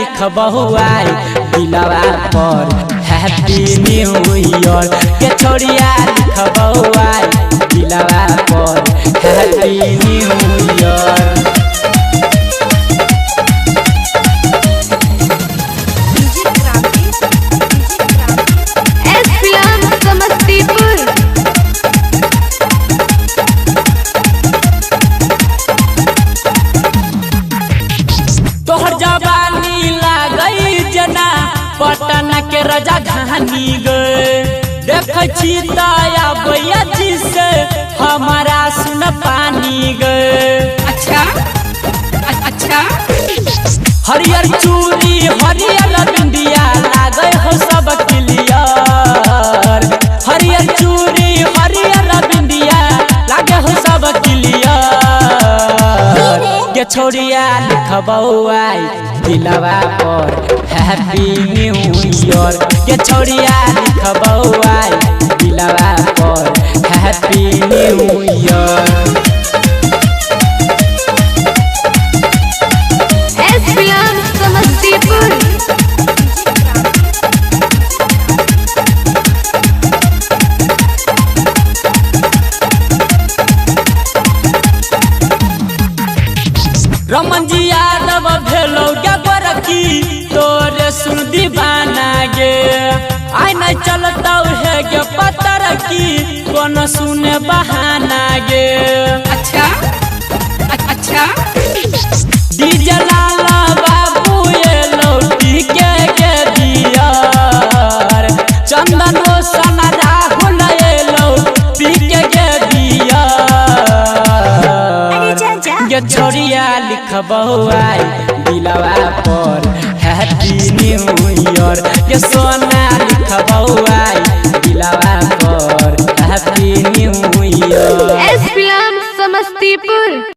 लिखबहुआई दिलवा पर happy new year के छोड़िया लिखबहुआई दिलवा पर हैप्पी न्यू ईयर। तोहर जवानी लागई जना पटन के रजा घानी गए देख दया भैया जी से हमारा सुन पानी गए। अच्छा अच्छा हरियर चूड़ी हरियर बिंदिया लागे हो सब क्लियर हरियर चूड़ी हरियर बिंदिया लागे हो सब क्लियर के छोड़िया लिखबहुआई दिलवा पर हैप्पी न्यू ईयर के छोड़िया लिखबहुआई दिलवा पर happy new year. Raman ji Yadav भेलो गोरकी तोरे सुन दीवाना गे आई नहीं चलता है गे पतर की कौन सुने बहाना गे। अच्छा अच्छा डीजे लाला बाबू ये लौटी के दियार चंदन रोशन राहुल ये लौटी के दियार के छोड़िया लिखबहुआई दिलवा पर हैप्पी न्यू ईयर के सोना लिखबहुआई दिलवा पर हैप्पी न्यू ईयर। समस्तीपुर।